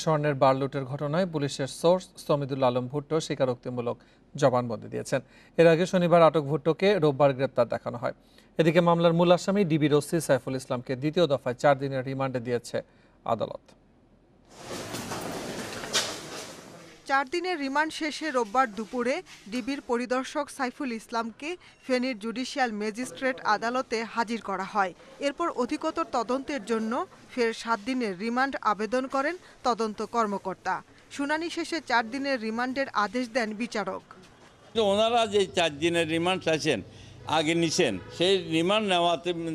স্বর্ণের বার লুটের ঘটনায় পুলিশের সোর্স সমিদুল আলম ভুট্টো স্বীকারোক্তিমূলক জবানবন্দি দিয়েছেন। এর আগে শনিবার আটক ভুট্টোকে রোববার গ্রেপ্তার দেখানো হয়। এদিকে মামলার মূল আসামি ডিবির ওসি সাইফুল ইসলামকে দ্বিতীয় দফায় 4 দিনের রিমান্ডে দিয়েছে আদালত। 4 দিনের রিমান্ড শেষে রোববার দুপুরে ডিবির পরিদর্শক সাইফুল ইসলামকে ফেনীর জুডিশিয়াল ম্যাজিস্ট্রেট আদালতে হাজির করা হয়। এরপর অধিকতর তদন্তের জন্য ফের 7 দিনের রিমান্ড আবেদন করেন তদন্ত কর্মকর্তা। শুনানি শেষে 4 দিনের রিমান্ডের আদেশ দেন বিচারক। ওনারা যে 4 দিনের রিমান্ড চাইছেন আগে নিছেন, সেই রিমান্ড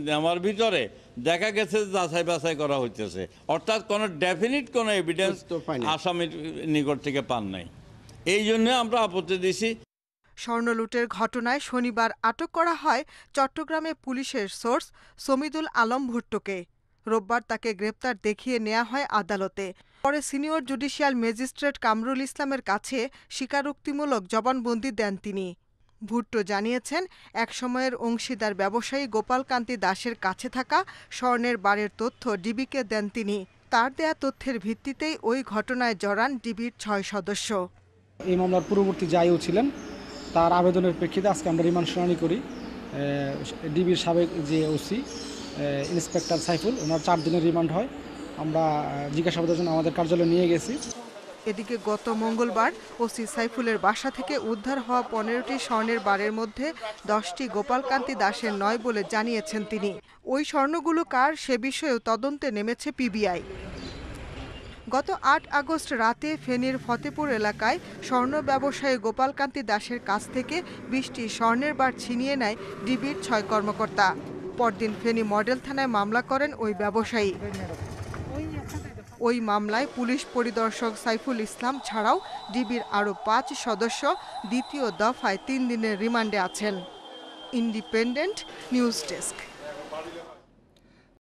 নেওয়ার ভিতরে দেখা গেছে যাচাই বাছাই করা হইতেছে, অর্থাৎ কোনো ডেফিনিট কোনো এভিডেন্স আসামির নিকট থেকে পান নাই। এই জন্য আমরা আপত্তি দিছি। স্বর্ণ লুটের ঘটনায় শনিবার আটক করা হয় চট্টগ্রামে পুলিশের সোর্স সমিদুল আলম ভুট্টোকে। রোববার তাকে গ্রেপ্তার দেখিয়ে নেওয়া হয় আদালতে। পরে সিনিয়র জুডিশিয়াল ম্যাজিস্ট্রেট কামরুল ইসলামের কাছে স্বীকারোক্তিমূলক জবানবন্দি দেন তিনি। ভুট্টো জানিয়েছেন, একসময়ের অংশীদার ব্যবসায়ী গোপালকান্তি দাসের কাছে থাকা স্বর্ণের বারের তথ্য ডিবিকে দেন তিনি। তার দেয়া তথ্যের ভিত্তিতেই ওই ঘটনায় জড়ান ডিবির 6 সদস্য। এই মামলার পূর্ববর্তী জায়ও ছিলেন, তার আবেদনের প্রেক্ষিতে আজকে আমরা রিমান্ড শুনানি করি। ডিবির সাবেক যে ওসি ইন্সপেক্টর সাইফুল, ওনার 4 দিনের রিমান্ড হয়। আমরা জিজ্ঞাসাবাদের জন্য আমাদের কার্যালয়ে নিয়ে গেছি। এদিকে গত মঙ্গলবার ওসি সাইফুলের বাসা থেকে উদ্ধার হওয়া 15টি স্বর্ণের বারের মধ্যে 10টি গোপালকান্তি দাসের নয় বলে জানিয়েছেন তিনি। ওই স্বর্ণগুলো কার সে বিষয়েও তদন্তে নেমেছে পিবিআই। গত 8 আগস্ট রাতে ফেনীর ফতেপুর এলাকায় স্বর্ণ ব্যবসায়ী গোপালকান্তি দাসের কাছ থেকে 20টি স্বর্ণের বার ছিনিয়ে নেয় ডিবির 6 কর্মকর্তা। পরদিন ফেনী মডেল থানায় মামলা করেন ওই ব্যবসায়ী। ওই মামলায় পুলিশ পরিদর্শক সাইফুল ইসলাম ছাড়াও ডিবির আরও 5 সদস্য দ্বিতীয় দফায় 3 দিনের রিমান্ডে আছেন। Independent news desk.